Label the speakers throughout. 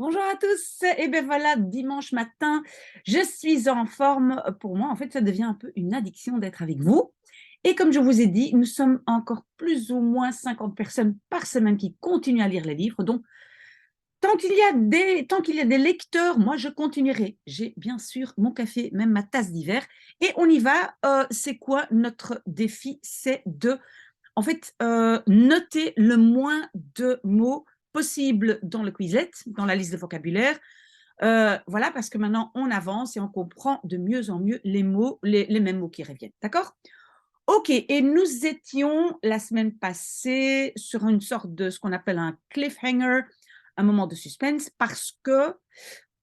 Speaker 1: Bonjour à tous, et bien voilà, dimanche matin, je suis en forme. Pour moi, en fait, ça devient un peu une addiction d'être avec vous. Et comme je vous ai dit, nous sommes encore plus ou moins 50 personnes par semaine qui continuent à lire les livres. Donc, tant qu'il y a des lecteurs, moi, je continuerai. J'ai bien sûr mon café, même ma tasse d'hiver. Et on y va. C'est quoi notre défi? C'est de noter le moins de mots possible dans le Quizlet, dans la liste de vocabulaire. Voilà, parce que maintenant, on avance et on comprend de mieux en mieux les mots, les mêmes mots qui reviennent. D'accord? Ok, et nous étions la semaine passée sur une sorte de ce qu'on appelle un cliffhanger, un moment de suspense, parce que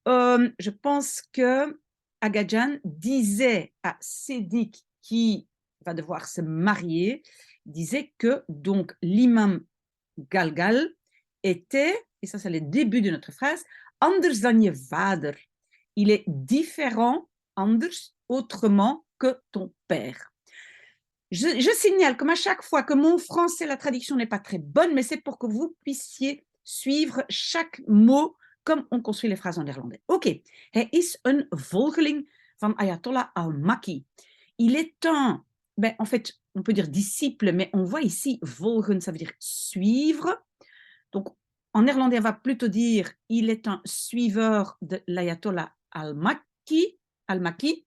Speaker 1: je pense que Agadjan disait à Sédic qui va devoir se marier, disait que donc l'imam Galgal était, et ça c'est le début de notre phrase, anders dan je vader. Il est différent, anders, autrement que ton père. Je signale comme à chaque fois que mon français, la traduction n'est pas très bonne, mais c'est pour que vous puissiez suivre chaque mot comme on construit les phrases en néerlandais. Ok, hij is een volgeling van Ayatollah al-Makki. Il est un, en fait, on peut dire disciple, mais on voit ici volgen, ça veut dire suivre. Donc, en néerlandais, on va plutôt dire il est un suiveur de l'Ayatollah al-Makki. Al-Makki.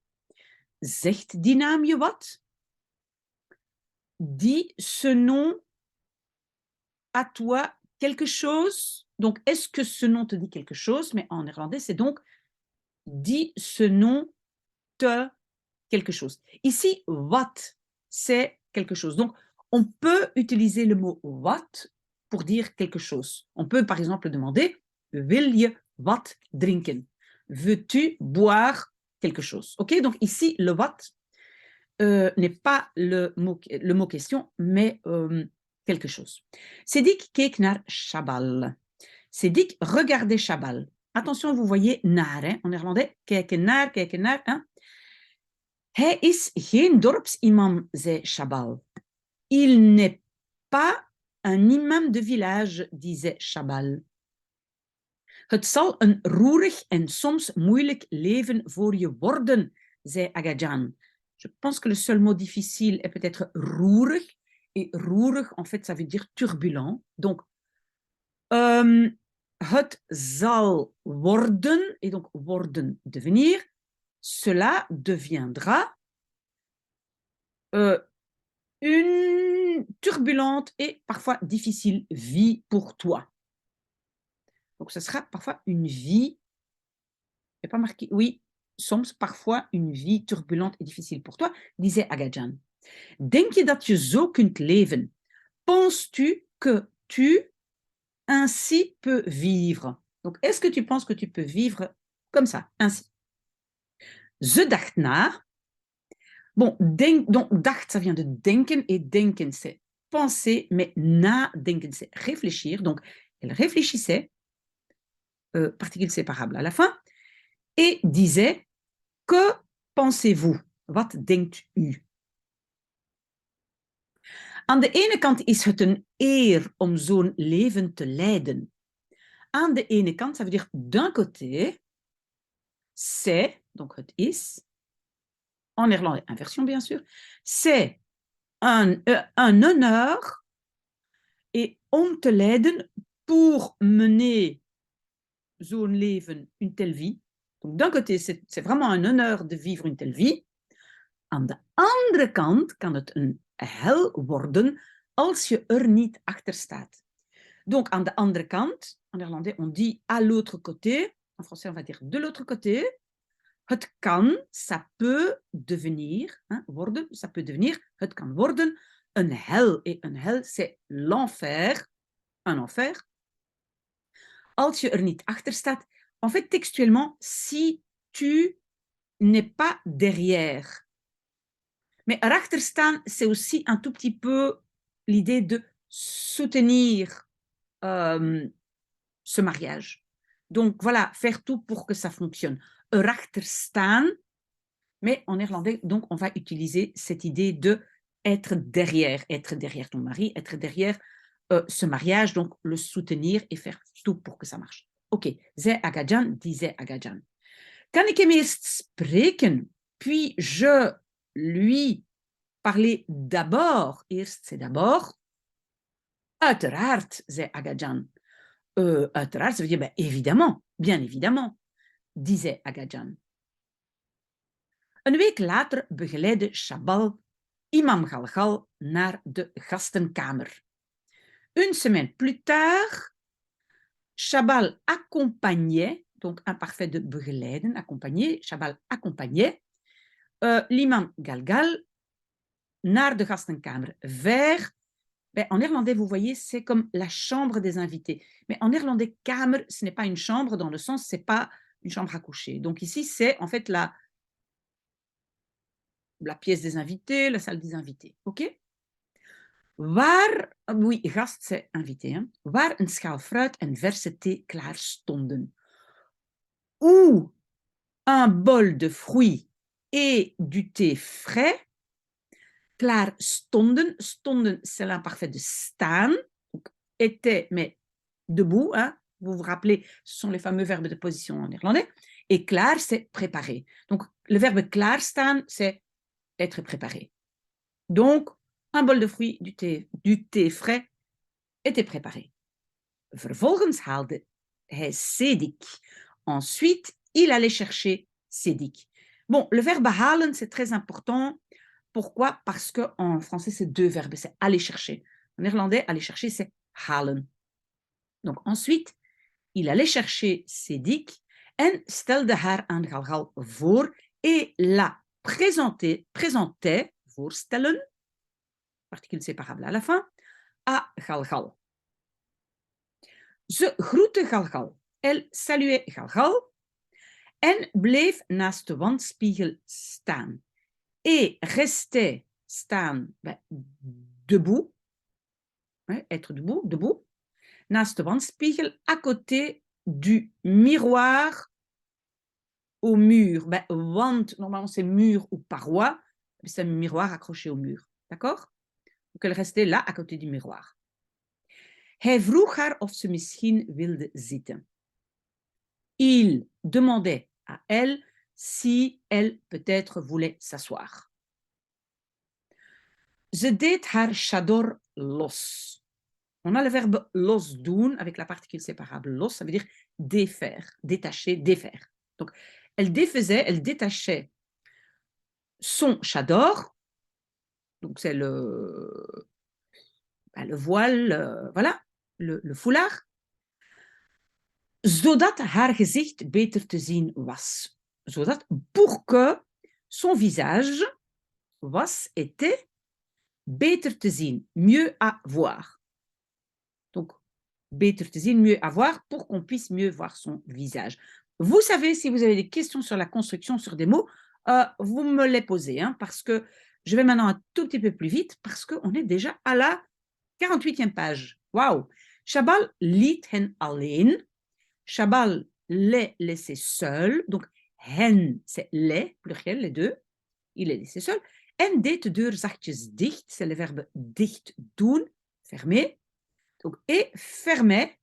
Speaker 1: Zegt die naam je wat? Dit ce nom à toi quelque chose. Donc, est-ce que ce nom te dit quelque chose? Mais en néerlandais, c'est donc dit ce nom te quelque chose. Ici, wat, c'est quelque chose. Donc, on peut utiliser le mot wat pour dire quelque chose. On peut, par exemple, demander wil je wat drinken? Veux-tu boire quelque chose? Ok, donc ici, le wat n'est pas le mot question, mais quelque chose. Sédic keek naar Chabal. Sédic regardait Chabal. Attention, vous voyez naar, hein, en néerlandais. Kijken naar, hein. Hij is geen dorpsimam, zei Chabal. Il n'est pas un imam de village, disait Chabal. Het zal een roerig en soms moeilijk leven voor je worden, zei Agadjan. Je pense que le seul mot difficile est peut-être roerig. Et roerig, en fait, ça veut dire turbulent. Donc, het zal worden, et donc worden, devenir. Cela deviendra une turbulente et parfois difficile vie pour toi. Donc, ce sera parfois une vie, je n'ai pas marqué, oui, soms parfois une vie turbulente et difficile pour toi, disait Agadjan. Denk je dat je zo kunt leven? Penses-tu que tu ainsi peux vivre? Donc, est-ce que tu penses que tu peux vivre comme ça, ainsi? Ze dacht na. Bon, donc, dacht, ça vient de denken, et denken, c'est penser, mais nadenken, c'est réfléchir. Donc, elle réfléchissait, particule séparable à la fin, et disait, que pensez-vous? Wat denkt u? Aan de ene kant is het een eer om zo'n leven te leiden. Aan de ene kant, ça veut dire d'un côté, c'est, donc het is, en néerlandais, inversion bien sûr, c'est un honneur et om te leiden pour mener zo'n leven, une telle vie. Donc d'un côté, c'est vraiment un honneur de vivre une telle vie. Aan de andere kant kan het een hel worden als je er niet achter staat. Donc, aan de andere kant, en néerlandais, on dit à l'autre côté. En français, on va dire de l'autre côté. Het kan, ça peut devenir, hein, worden, ça peut devenir, het kan worden een hel. Et een hel, c'est l'enfer, un enfer. Als je er niet achter staat, en fait, textuellement, si tu n'es pas derrière. Mais erachter staan, c'est aussi un tout petit peu l'idée de soutenir ce mariage. Donc voilà, faire tout pour que ça fonctionne. Erachter staan, mais en néerlandais, donc on va utiliser cette idée de être derrière ton mari, être derrière ce mariage, donc le soutenir et faire tout pour que ça marche. Oké, zei Agajan, disait Agajan. Kan ik hem eerst spreken, puis je lui parler d'abord? Eerst, c'est d'abord. Uiteraard, zei Agajan. Uiteraard, ça veut dire ben, évidemment, bien évidemment, disait Agajan. Een week later begeleidde Chabal Imam Galgal naar de gastenkamer. Une semaine plus tard, Chabal accompagnait, donc imparfait de begeleiden, accompagner, Chabal accompagnait l'imam Galgal naar de gastenkamer, vers, ben, en néerlandais, vous voyez, c'est comme la chambre des invités. Mais en néerlandais, kamer, ce n'est pas une chambre dans le sens, c'est pas une chambre à coucher. Donc ici, c'est en fait la pièce des invités, la salle des invités. OK? Waar, oui, gast, c'est invité, hein, waar een schaal fruit en verse thee klaar stonden. Ou un bol de fruits et du thé frais klaar stonden. Stonden, c'est l'imparfait de staan. Donc, était, mais debout. Hein. Vous vous rappelez, ce sont les fameux verbes de position en néerlandais. Et klaar, c'est préparé. Donc, le verbe klaarstaan, c'est être préparé. Donc, un bol de fruits, du thé frais était préparé. Vervolgens haalde hij Sedik. Ensuite, il allait chercher Sedik. Bon, le verbe halen, c'est très important. Pourquoi? Parce qu'en français, c'est deux verbes. C'est aller chercher. En néerlandais, aller chercher, c'est halen. Donc ensuite, il allait chercher Sedik en stelde haar aan Galgal voor et la présentait, voorstellen, particule séparable à la fin, à Galgal. Ze groette Galgal. Elle saluait Galgal en bleef naast de wandspiegel staan. Et restait staan, ben, debout, hein, être debout, naast de wandspiegel, à côté du miroir au mur. Ben, wand, normalement c'est mur ou paroi, c'est un miroir accroché au mur. D'accord? Donc elle restait là, à côté du miroir. Hij vroeg haar of ze misschien wilde zitten. Il demandait à elle si elle peut-être voulait s'asseoir. Ze deed haar chador los. On a le verbe los doen avec la particule séparable los, ça veut dire défaire, détacher, défaire. Donc, elle défaisait, elle détachait son chador, donc c'est le voile, voilà, le foulard, zodat haar gezicht beter te zien was. Zodat, pour que son visage était beter te zien, mieux à voir. Donc, beter te zien, mieux à voir, pour qu'on puisse mieux voir son visage. Vous savez, si vous avez des questions sur la construction, sur des mots, vous me les posez, hein, parce que je vais maintenant un tout petit peu plus vite, parce qu'on est déjà à la 48e page. Waouh! Chabal liet hen alleen. Chabal les laissait seuls. Donc, hen, c'est les, pluriel, les deux. Il les laissait seuls. En deed de deur zachtjes dicht. C'est le verbe dicht doen, fermer. Donc, et fermait,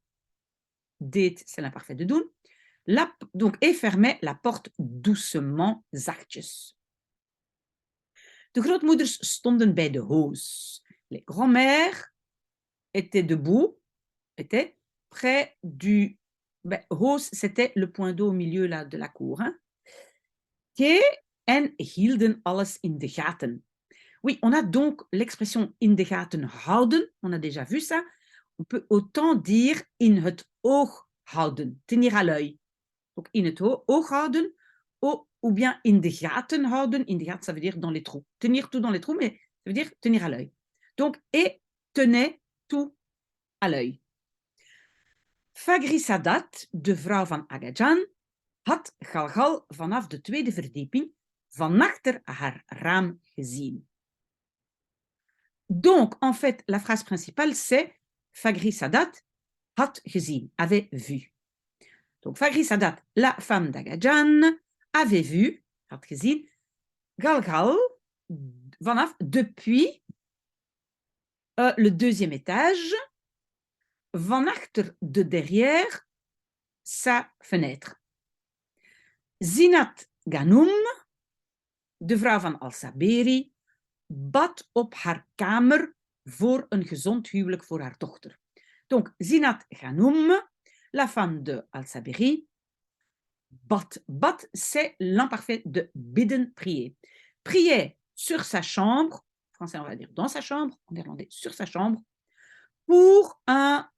Speaker 1: deed, c'est l'imparfait de doen. Donc, et fermait la porte doucement, zachtjes. De grootmoeders stonden bij de hoos. Les grands-mères étaient debout, étaient près du... Ben, hoos, c'était le point d'eau au milieu là, de la cour. Hein. En hielden alles in de gaten. Oui, on a donc l'expression in de gaten houden. On a déjà vu ça. On peut autant dire in het oog houden, tenir à l'œil. Donc in het oog houden, ou bien in de gaten houden. In de gaten, ça veut dire dans les trous. Tenir tout dans les trous, mais ça veut dire tenir à l'œil. Donc, et tenait tout à l'œil. Fagri Sadat, de vrouw van Agajan, had Galgal vanaf de tweede verdieping van achter haar raam gezien. Donc, en fait, la phrase principale, c'est Fagri Sadat had gezien, avait vu. Donc, Fagri Sadat, la femme d'Agajan, avait vu, had gezien, Galgal vanaf, depuis le deuxième étage, van achter, de derrière, sa fenêtre. Zinat Ghanum, de vrouw van Al-Saberi, bad op haar kamer voor een gezond huwelijk voor haar dochter. Donc, Zinat Ghanum, la femme de Al-Saberi, bad. Bad, c'est l'imparfait de bidden, prier. Priait sur sa chambre, en français on va dire dans sa chambre, en néerlandais sur sa chambre, pour un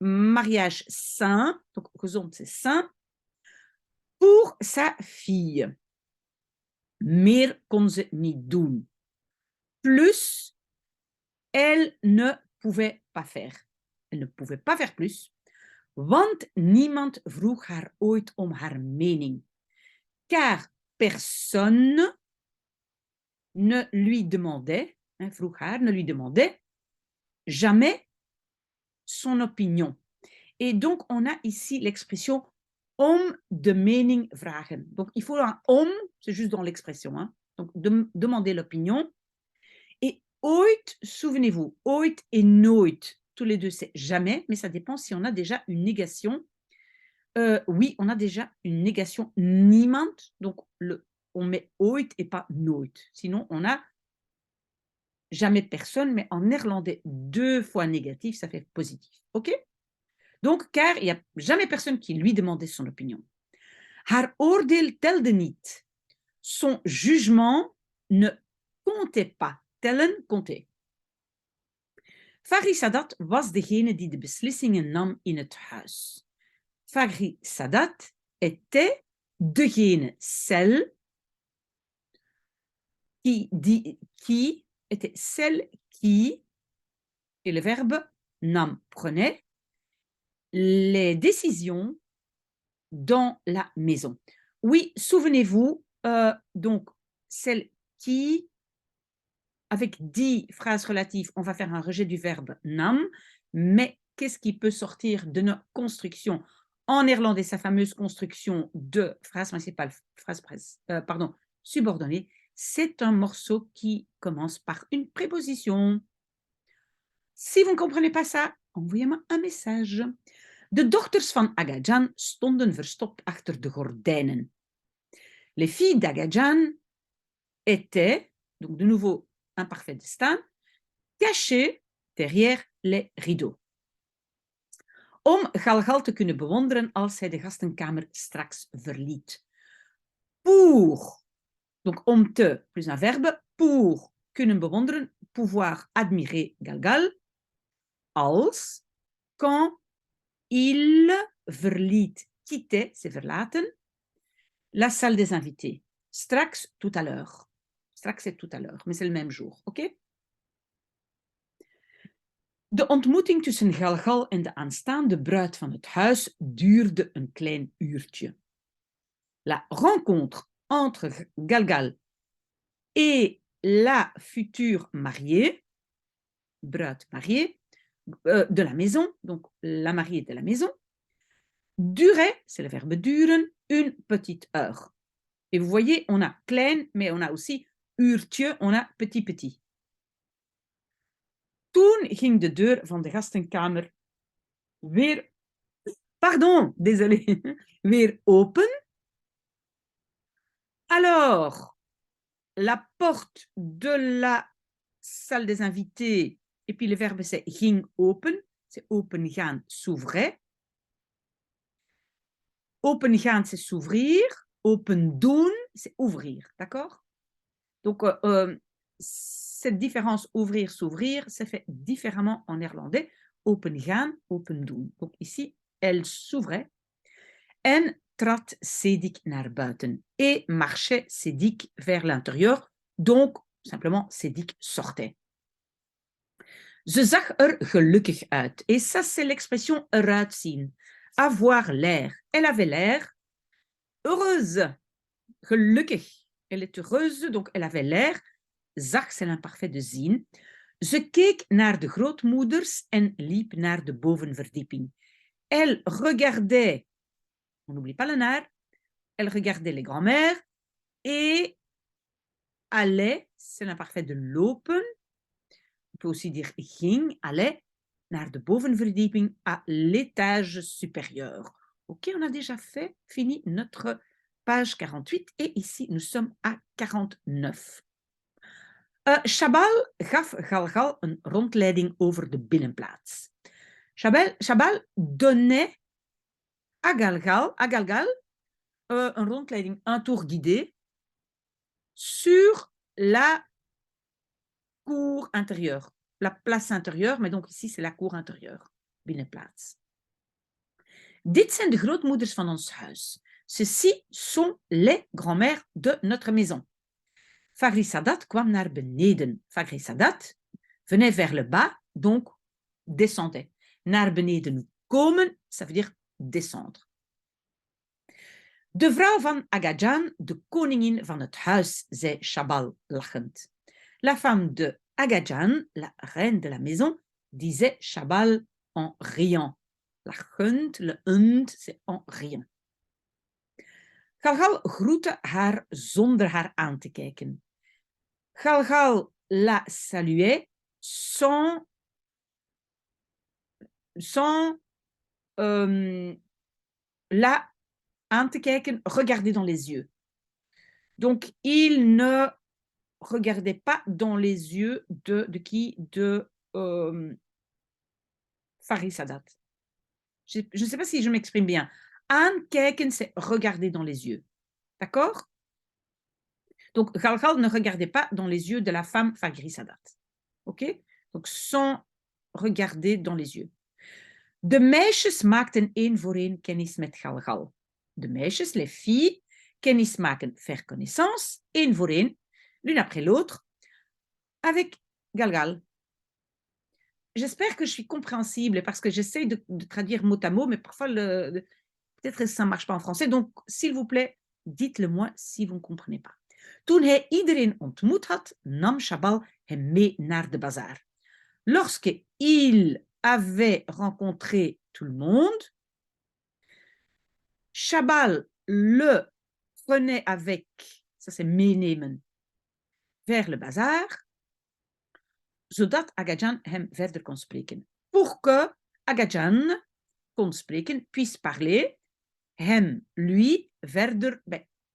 Speaker 1: mariage saint, donc gezond c'est saint, pour sa fille. Meer kon ze niet doen. Plus, elle ne pouvait pas faire. Elle ne pouvait pas faire plus, want niemand vroeg haar ooit om haar mening. Car personne ne lui demandait, vroeg haar, ne lui demandait jamais son opinion. Et donc, on a ici l'expression om de mening vragen. Donc, il faut un om, c'est juste dans l'expression. Hein? Donc, demander l'opinion. Et ooit, souvenez-vous, ooit et nooit, tous les deux, c'est jamais, mais ça dépend si on a déjà une négation. Oui, on a déjà une négation niemand, donc on met ooit et pas nooit. Sinon, on a jamais personne, mais en néerlandais, 2 fois négatif, ça fait positif. OK? Donc, car il n'y a jamais personne qui lui demandait son opinion. Haar oordeel telde niet. Son jugement ne comptait pas. Tellen, compter. Fagri Sadat was degene die de beslissingen nam in het huis. Fagri Sadat était degene, celle qui était celle qui, et le verbe nam, prenait les décisions dans la maison. Oui, souvenez-vous, donc celle qui, avec 10 phrases relatives, on va faire un rejet du verbe nam, mais qu'est-ce qui peut sortir de notre construction en néerlandais, sa fameuse construction de phrase principale, subordonnée, c'est un morceau qui commence par une préposition. Si vous ne comprenez pas ça, envoyez-moi un message. De dochters van Aga-Jan stonden verstopt achter de gordijnen. Les filles d'Aga-Jan étaient, donc de nouveau imparfait destin, cachées derrière les rideaux. Om Galgal te kunnen bewonderen als hij de gastenkamer straks verliet. Pour, donc om te, plus un verbe, pour kunnen bewonderen, pouvoir admirer Galgal, als, quand il verliet, quittait, c'est verlaten, la salle des invités. Straks, tout à l'heure. Straks, c'est tout à l'heure, mais c'est le même jour, ok? De ontmoeting tussen Galgal en de aanstaande bruid van het huis duurde een klein uurtje. La rencontre entre Galgal et la future mariée, bruid mariée, de la maison, donc la mariée de la maison, durait, c'est le verbe duren, une petite heure. Et vous voyez, on a klein, mais on a aussi uurtje, on a petit petit. Toen ging de deur van de gastenkamer weer, pardon, désolé, weer open. Alors, la porte de la salle des invités, et puis le verbe c'est ging open, c'est open gaan, s'ouvrait. Open gaan, c'est s'ouvrir. Open doen, c'est ouvrir, d'accord? Donc, cette différence ouvrir, s'ouvrir, c'est fait différemment en néerlandais. Open gaan, open doen. Donc ici, elle s'ouvrait. En trad Sedik naar buiten. Et marchait Sedik vers l'intérieur. Donc, simplement, Sedik sortait. Ze zag er gelukkig uit. Et ça, c'est l'expression eruit zien. Avoir l'air. Elle avait l'air heureuse. Gelukkig. Elle est heureuse, donc elle avait l'air. Zag, c'est l'imparfait de zien. Ze keek naar de grootmoeders en liep naar de bovenverdieping. Elle regardait, on n'oublie pas le naar, elle regardait les grands-mères et allait, c'est l'imparfait de lopen. On peut aussi dire ging, allait naar de bovenverdieping à l'étage supérieur. Ok, on a déjà fini notre page 48 et ici nous sommes à 49. Chabal gaf Galgal een rondleiding over de binnenplaats. Chabal donnait à Galgal een rondleiding, un tour guidé sur la cour intérieure, la place intérieure, mais donc ici c'est la cour intérieure, binnenplaats. Dit zijn de grootmoeders van ons huis. Ceci sont les grand-mères de notre maison. Fagrisadat kwam naar beneden. Fagrisadat venait vers le bas, donc descendait. Naar beneden komen, ça veut dire descendre. De vrouw van Agajan, de koningin van het huis, zei Chabal lachend. La femme de Agajan, la reine de la maison, disait Chabal en riant. Lachend, le und, c'est en riant. Galgal groette haar zonder haar aan te kijken. Galgal la saluait sans la aan te kijken, regarder dans les yeux. Donc, il ne regardait pas dans les yeux de qui? De Fagrisadat. Je ne sais pas si je m'exprime bien. Aankijken, c'est regarder dans les yeux. D'accord? Donc, Galgal ne regardait pas dans les yeux de la femme Fagrisadat. Ok? Donc, sans regarder dans les yeux. De meisjes maakten één voor één kennis met Galgal. De meisjes, les filles, kennis maken, faire connaissance, één voor één, l'une après l'autre, avec Galgal. J'espère que je suis compréhensible parce que j'essaie de traduire mot à mot, mais parfois, peut-être que ça ne marche pas en français. Donc, s'il vous plaît, dites-le moi si vous ne comprenez pas. Toen hij iedereen ontmoet had, nam Chabal hem mee naar de bazaar. Lorsque il avait rencontré tout le monde, Chabal le prenait avec, ça c'est meenemen, vers le bazar, zodat Agajan hem verder kon spreken. Pour que Agajan kon spreken, puisse parler, hem, lui, verder,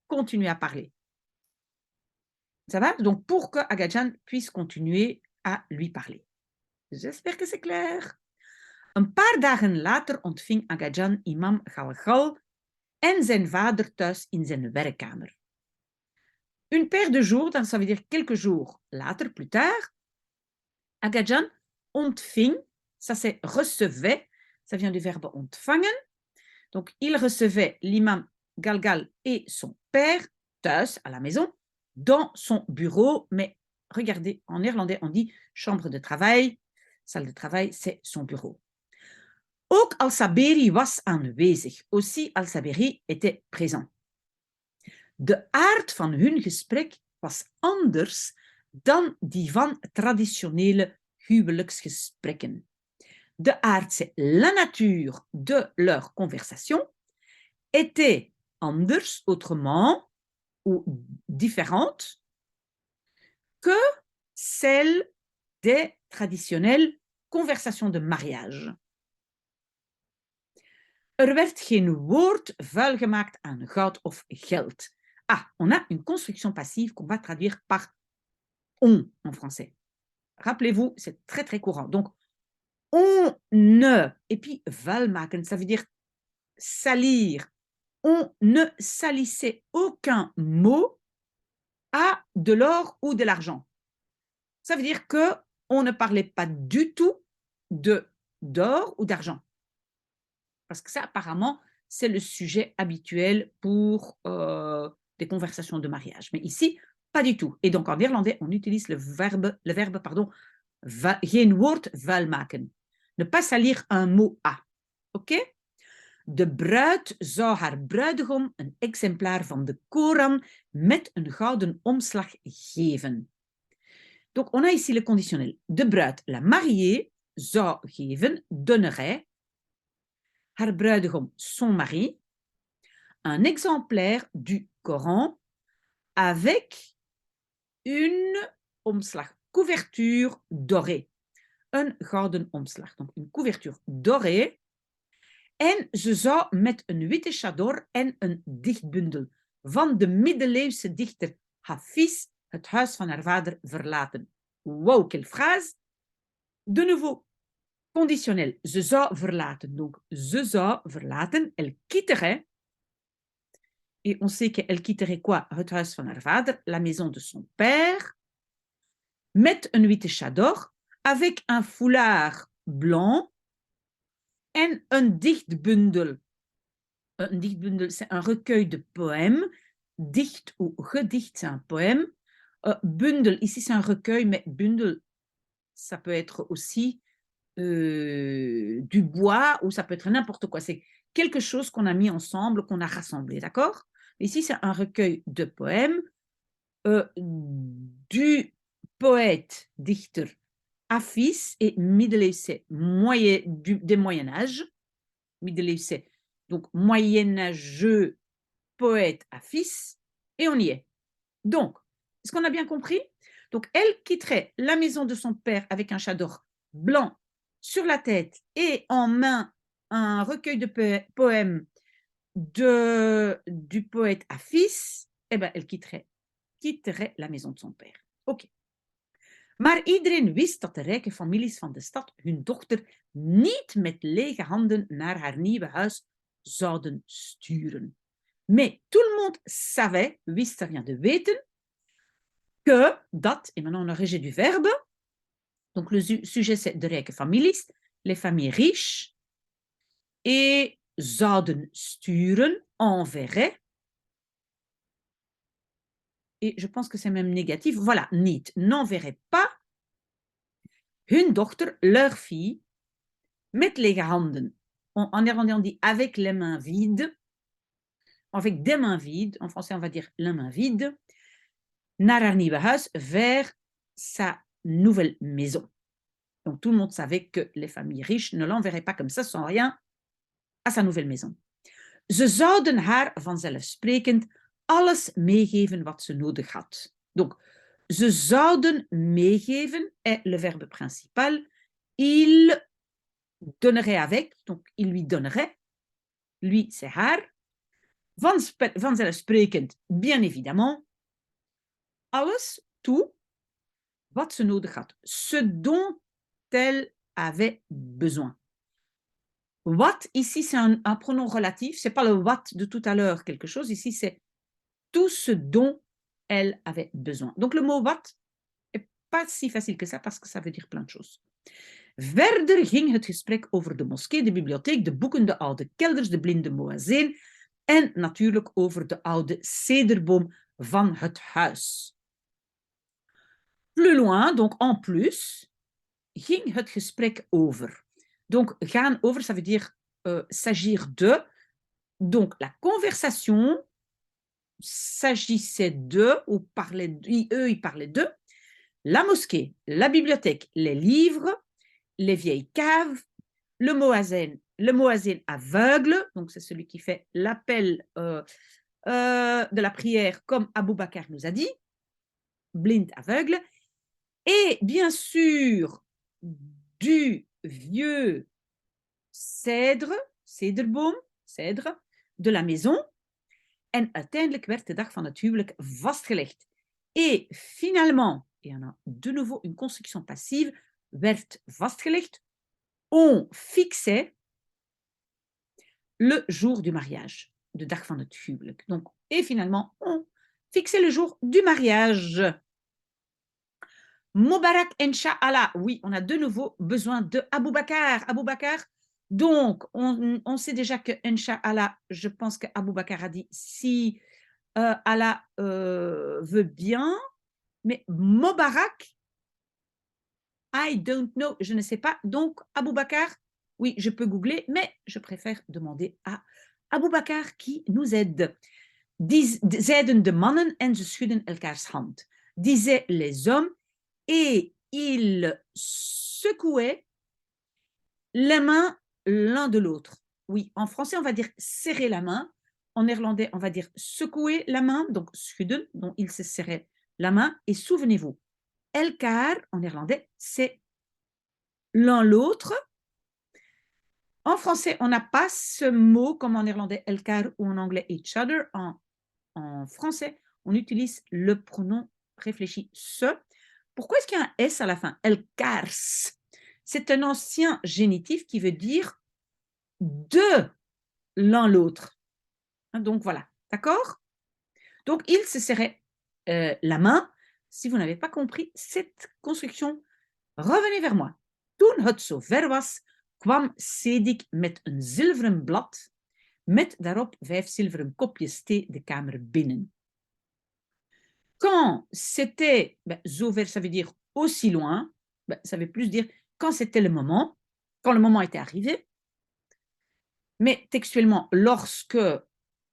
Speaker 1: continuer à parler. Ça va? Donc, pour que Agajan puisse continuer à lui parler. J'espère que c'est clair. Een paar dagen later ontving Agajan imam Galgal en zijn vader thuis in zijn werkkamer. Une paire de jours, dan ça veut dire quelques jours later, plus tard, Agajan ontving, ça c'est recevait, ça vient du verbe ontvangen. Donc, il recevait l'imam Galgal et son père thuis, à la maison, dans son bureau. Mais regardez, en néerlandais, on dit chambre de travail. Salle de travail, c'est son bureau. Ook Al-Saberi was aanwezig. Aussi, Al-Saberi était présent. De aard van hun gesprek was anders dan die van traditionele huwelijksgesprekken. De aard, c'est la nature de leur conversation, était anders, autrement, ou différente, que celle des traditionnelles conversations de mariage. Er werd geen woord vuil gemaakt aan goud of geld. Ah, on a une construction passive qu'on va traduire par on en français. Rappelez-vous, c'est très très courant. Donc, on ne, et puis vuil maken, ça veut dire salir. On ne salissait aucun mot à de l'or ou de l'argent. Ça veut dire qu'on ne parlait pas du tout d'or ou d'argent. Parce que ça, apparemment, c'est le sujet habituel pour des conversations de mariage. Mais ici, pas du tout. Et donc, en néerlandais, on utilise le verbe geen woord vuil maken. Ne pas salir un mot à. OK? De bruid zou haar bruidegom een exemplaar van de Koran met een gouden omslag geven. Donc, on a ici le conditionnel. De bruid, la mariée, zou geven, donnerait, haar bruidegom, son mari, un exemplaire du Coran avec une omslag, couverture dorée. Een gouden omslag. Donc, une couverture dorée. En ze zou met een witte chador en een dichtbundel van de middeleeuwse dichter Hafiz het huis van haar vader verlaten. Wow, quelle phrase! De nouveau, conditionnel. Ze zou verlaten. Donc, ze zou verlaten. Elle quitterait. Et on sait qu'elle quitterait quoi? Het huis van haar vader, la maison de son père, met een witte chador, avec un foulard blanc en een dichtbundel. Een dichtbundel, c'est un recueil de poèmes. Dicht ou gedicht, c'est un poème. Bundel, ici c'est un recueil, mais bundel, ça peut être aussi du bois ou ça peut être n'importe quoi. C'est quelque chose qu'on a mis ensemble, qu'on a rassemblé, d'accord? Ici, c'est un recueil de poèmes du poète, dichter Hafiz et middeleeuwse des Moyen-Âge. Middeleeuwse, donc moyenâgeux poète Hafiz, et on y est. Donc, est-ce qu'on a bien compris? Donc, elle quitterait la maison de son père avec un chador blanc sur la tête et en main un recueil de poèmes du poète Hafiz. Eh bien, elle quitterait la maison de son père. Oké. Maar iedereen wist dat de rijke families van de stad hun dochter niet met lege handen naar haar nieuwe huis zouden sturen. Mais tout le monde savait, wist, ça vient de weten, que, dat, et maintenant on a régé du verbe, donc le sujet c'est de rijke families, les familles riches, et zouden sturen, enverrait, et je pense que c'est même négatif, voilà, niet, n'enverrait pas hun dochter, leur fille, met lege handen. En néerlandais on dit avec les mains vides, avec des mains vides, en français on va dire les mains vides, naar haar nieuwe huis, vers sa nouvelle maison. Donc tout le monde savait que les familles riches ne l'enverraient pas comme ça sans rien à sa nouvelle maison. Ze zouden haar vanzelfsprekend alles meegeven wat ze nodig had. Donc, ze zouden meegeven est le verbe principal. Il donnerait avec, donc il lui donnerait. Lui, c'est haar. Vanzelfsprekend, bien évidemment. Alles, tout, wat ze nodig had. Ce dont elle avait besoin. What, ici, c'est un pronom relatif. Ce n'est pas le what de tout à l'heure, quelque chose. Ici, c'est tout ce dont elle avait besoin. Donc, le mot what n'est pas si facile que ça parce que ça veut dire plein de choses. Verder ging het gesprek over de moskee, de bibliotheek, de boeken, de oude kelders, de blinde moazeen en natuurlijk over de oude cederboom van het huis. Plus loin, donc en plus, ging het gesprek over. Donc, gaan over, ça veut dire s'agir de. Donc, la conversation s'agissait de, ou eux, ils parlaient de, la mosquée, la bibliothèque, les livres, les vieilles caves, le moazin aveugle, donc c'est celui qui fait l'appel de la prière, comme Abou Bakr nous a dit, blind aveugle, et bien sûr, du vieux cederboom, cèdre, de la maison. En uiteindelijk werd de dag van het huwelijk vastgelegd. Et finalement, et on a de nouveau une construction passive, werd vastgelegd, on fixait le jour du mariage, de dag van het huwelijk. Donc, et finalement, on fixait le jour du mariage. Mubarak Inch'Allah. Oui, on a de nouveau besoin de Abou Bakr. Abou Bakr. Donc, on sait déjà que Inch'Allah, je pense que Abou Bakr a dit si Allah veut bien, mais Mubarak, I don't know, je ne sais pas. Donc, Abou Bakr, oui, je peux googler, mais je préfère demander à Abou Bakr qui nous aide. Zeiden de mannen en ze schudden elkaars hand. Disaient les hommes et ils secouaient les mains l'un de l'autre. Oui, en français, on va dire serrer la main. En néerlandais, on va dire secouer la main, donc schudden, dont ils se serraient la main. Et souvenez-vous, elkaar, en néerlandais, c'est l'un l'autre. En français, on n'a pas ce mot comme en néerlandais elkaar ou en anglais each other. En français, on utilise le pronom réfléchi se. Pourquoi est-ce qu'il y a un S à la fin? Elkaars. C'est un ancien génitif qui veut dire de l'un l'autre. Donc voilà, d'accord? Donc il se serrait la main. Si vous n'avez pas compris cette construction, revenez vers moi. Toen het zover was, kwam Sedik met een zilveren blad, met daarop 5 zilveren kopjes thee de kamer binnen. Quand c'était, zover, ça veut dire aussi loin, ça veut plus dire quand c'était le moment, quand le moment était arrivé. Mais textuellement, lorsque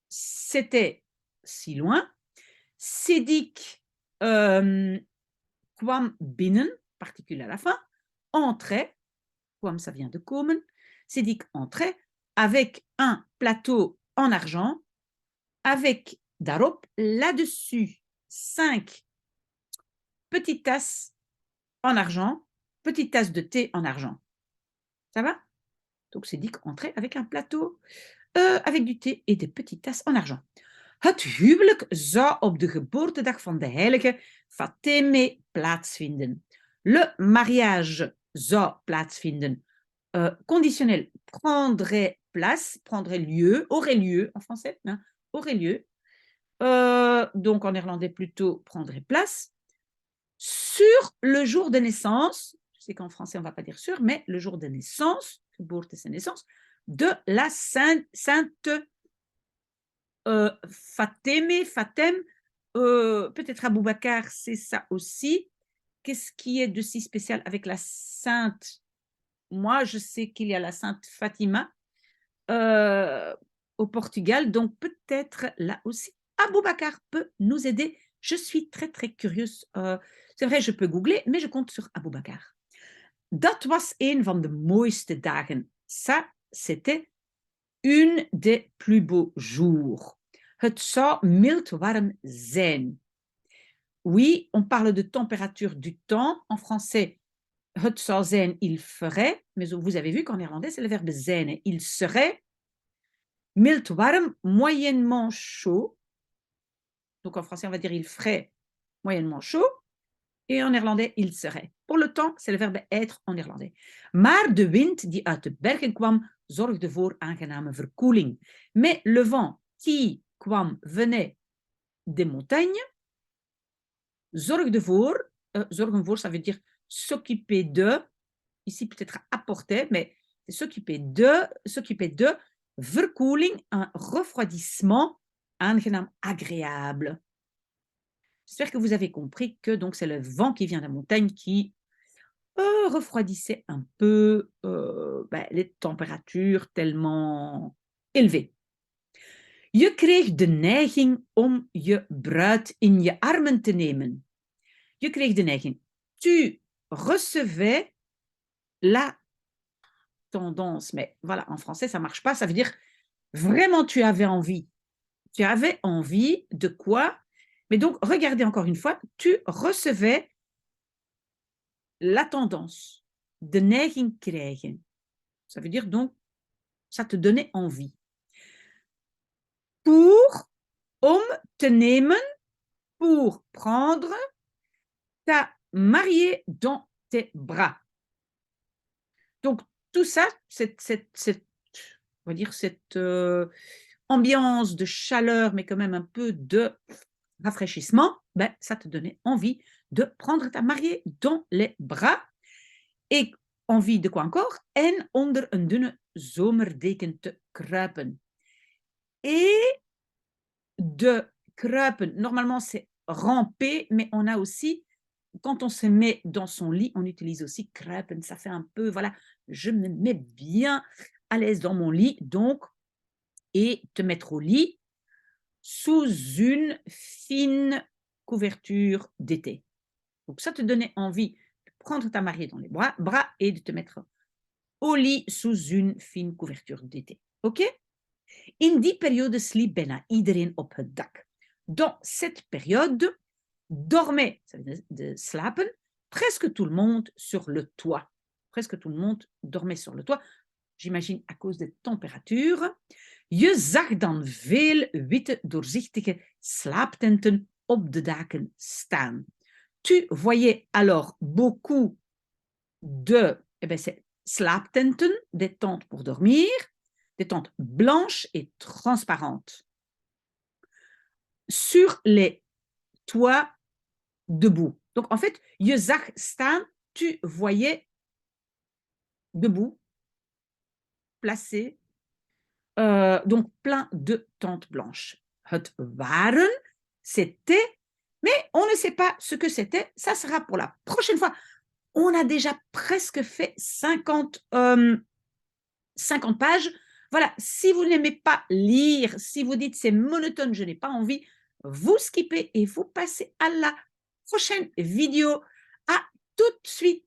Speaker 1: c'était si loin, Sedik kwam binnen, particule à la fin, entrait, kwam ça vient de komen, Sedik entrait avec un plateau en argent, avec daarop, là-dessus, 5 petites tasses en argent, petites tasses de thé en argent. Ça va? Donc Sedik entrait avec un plateau avec du thé et des petites tasses en argent. Het huwelijk zou op de geboortedag van de heilige Fateme plaatsvinden. Le mariage zou plaatsvinden. Conditionnel, prendrait place, prendrait lieu, aurait lieu en français, hein, aurait lieu. Donc en néerlandais plutôt prendrait place sur le jour de naissance. Je sais qu'en français on ne va pas dire sur, mais le jour de naissance, geboorte c'est naissance, de la sainte Fatem, peut-être Aboubakar, c'est ça aussi. Qu'est-ce qui est de si spécial avec la sainte? Moi, je sais qu'il y a la sainte Fatima au Portugal, donc peut-être là aussi, Aboubakar peut nous aider. Je suis très, très curieuse. C'est vrai, je peux googler, mais je compte sur Aboubakar. Dat was een van de mooiste dagen. Ça, c'était une des plus beaux jours. Het zou mild warm zijn. Oui, on parle de température du temps. En français, het zou zijn, il ferait. Mais vous avez vu qu'en néerlandais, c'est le verbe zijn. Il serait. Mild warm, moyennement chaud. Donc en français, on va dire il ferait moyennement chaud. Et en néerlandais, il serait. Pour le temps, c'est le verbe être en néerlandais. Maar de wind die uit de bergen kwam, zorgde voor aangename verkoeling. Mais le vent qui kwam, venait des montagnes, zorgde voor, zorgen voor, ça veut dire s'occuper de, ici peut-être apporter, mais c'est s'occuper de, verkoeling, un refroidissement, aangenaam, agréable. J'espère que vous avez compris que donc c'est le vent qui vient de la montagne qui refroidissait un peu les températures tellement élevées. Je kreeg de neiging om je bruid in je armen te nemen. Je kreeg de neiging. Tu recevais la tendance. Mais voilà, en français, ça ne marche pas. Ça veut dire vraiment tu avais envie. Tu avais envie de quoi? Mais donc, regardez encore une fois, tu recevais la tendance. De neiging krijgen. Ça veut dire donc, ça te donnait envie. Pour, om te nemen, pour prendre, ta mariée dans tes bras. Donc, tout ça, on va dire cette ambiance de chaleur, mais quand même un peu de rafraîchissement, ça te donnait envie de prendre ta mariée dans les bras. Et envie de quoi encore? En onder een dunne zomerdeken te kruipen. Et de kruipen, normalement c'est ramper, mais on a aussi, quand on se met dans son lit, on utilise aussi kruipen. Ça fait un peu, voilà, je me mets bien à l'aise dans mon lit, donc, et te mettre au lit sous une fine couverture d'été. Donc ça te donnait envie de prendre ta mariée dans les bras et de te mettre au lit sous une fine couverture d'été. Ok? In die periode sliep bijna iedereen op het dak. Dans cette période, dormait, ça veut dire de slapen, presque tout le monde sur le toit. Presque tout le monde dormait sur le toit. j'imagine à cause des températures. Je zag dan veel witte doorzichtige slaaptenten op de daken staan. Tu voyais alors beaucoup de slaaptenten, des tentes pour dormir, des tentes blanches et transparentes sur les toits debout. Donc en fait, je zag staan, tu voyais debout, placé, donc plein de tentes blanches. Het waren, c'était, mais on ne sait pas ce que c'était, ça sera pour la prochaine fois. On a déjà presque fait 50 pages. Voilà, si vous n'aimez pas lire, si vous dites c'est monotone, je n'ai pas envie, vous skippez et vous passez à la prochaine vidéo. À tout de suite.